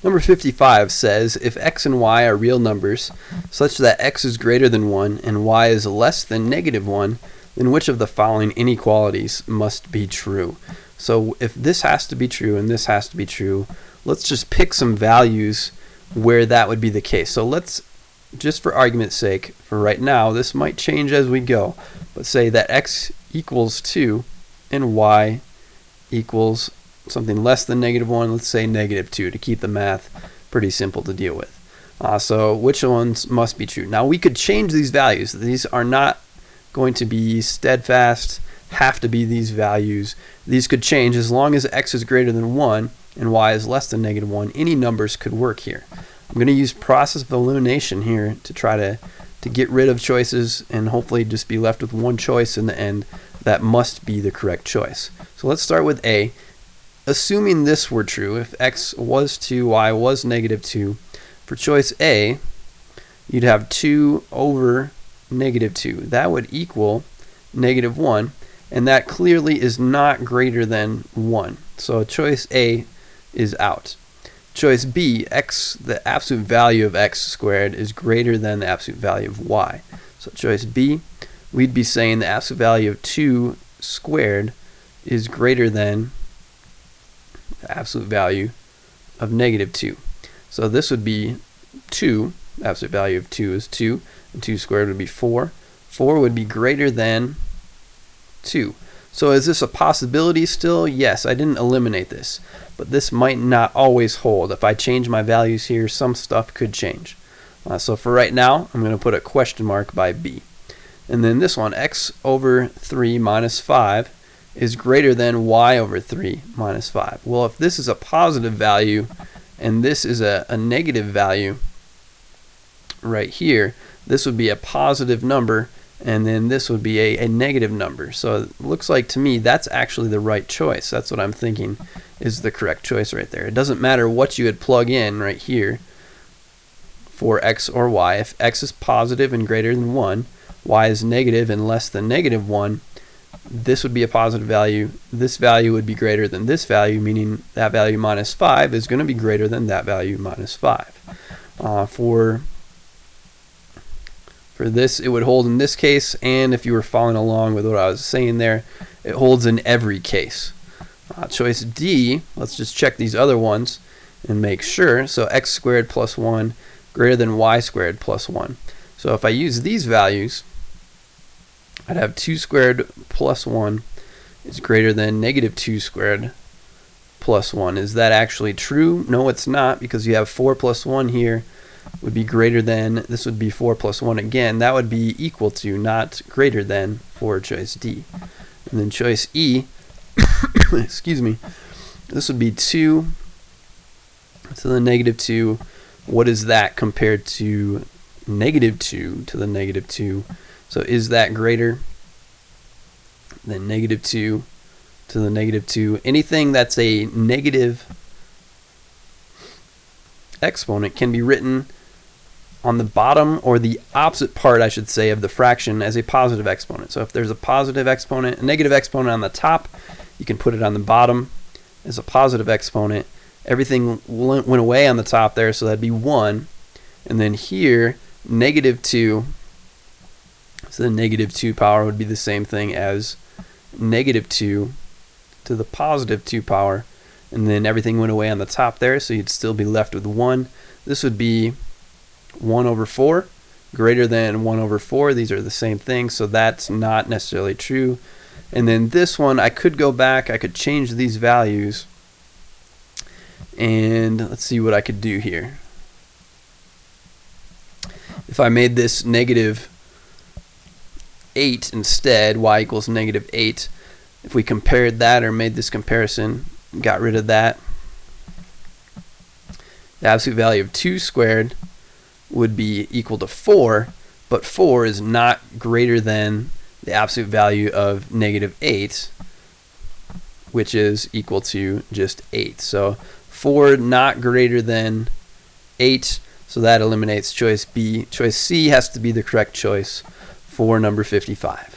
Number 55 says, if x and y are real numbers such that x is greater than 1 and y is less than negative 1, then which of the following inequalities must be true? So if this has to be true and this has to be true, let's just pick some values where that would be the case. So let's, just for argument's sake, for right now, this might change as we go, but say that x equals 2 and y equals something less than negative 1, let's say negative 2, to keep the math pretty simple to deal with. So which ones must be true? Now we could change these values. These are not going to be steadfast, have to be these values. These could change as long as x is greater than 1 and y is less than negative 1. Any numbers could work here. I'm going to use process of elimination here to try to get rid of choices and hopefully just be left with one choice in the end that must be the correct choice. So let's start with A. Assuming this were true, if x was 2, y was negative 2, for choice A, you'd have 2 over negative 2. That would equal negative 1, and that clearly is not greater than 1. So choice A is out. Choice B, x, the absolute value of x squared is greater than the absolute value of y. So choice B, we'd be saying the absolute value of 2 squared is greater than the absolute value of negative 2. So this would be 2, the absolute value of 2 is 2, and 2 squared would be 4. 4 would be greater than 2. So is this a possibility still? Yes, I didn't eliminate this, but this might not always hold. If I change my values here, some stuff could change. So for right now, I'm going to put a question mark by B. And then this one, x over 3 minus 5 is greater than y over 3 minus 5. Well, if this is a positive value and this is a negative value right here, this would be a positive number, and then this would be a negative number. So it looks like to me that's actually the right choice. That's what I'm thinking is the correct choice right there. It doesn't matter what you would plug in right here for x or y. If x is positive and greater than 1, y is negative and less than negative 1, this would be a positive value. This value would be greater than this value, meaning that value minus 5 is going to be greater than that value minus 5. For this, it would hold in this case, and if you were following along with what I was saying there, it holds in every case. Choice D, let's just check these other ones and make sure. So x squared plus 1 greater than y squared plus 1. So if I use these values, I'd have 2 squared plus 1 is greater than negative 2 squared plus 1. Is that actually true? No, it's not, because you have 4 plus 1 here would be greater than, this would be 4 plus 1 again. That would be equal to, not greater than, for choice D. And then choice E, excuse me, this would be 2 to the negative 2. What is that compared to negative 2 to the negative 2? So is that greater than negative 2 to the negative 2? Anything that's a negative exponent can be written on the bottom, or the opposite part, I should say, of the fraction as a positive exponent. So if there's a positive exponent, a negative exponent on the top, you can put it on the bottom as a positive exponent. Everything went away on the top there, so that'd be 1. And then here, negative 2, so the negative 2 power would be the same thing as negative 2 to the positive 2 power. And then everything went away on the top there, so you'd still be left with 1. This would be 1 over 4, greater than 1 over 4. These are the same thing, so that's not necessarily true. And then this one, I could go back, I could change these values, and let's see what I could do here. If I made this negative 8 instead, y equals negative 8, if we compared that or made this comparison, got rid of that, the absolute value of 2 squared would be equal to 4, but 4 is not greater than the absolute value of negative 8, which is equal to just 8. So 4 not greater than 8, so that eliminates choice B. Choice C has to be the correct choice for number 55.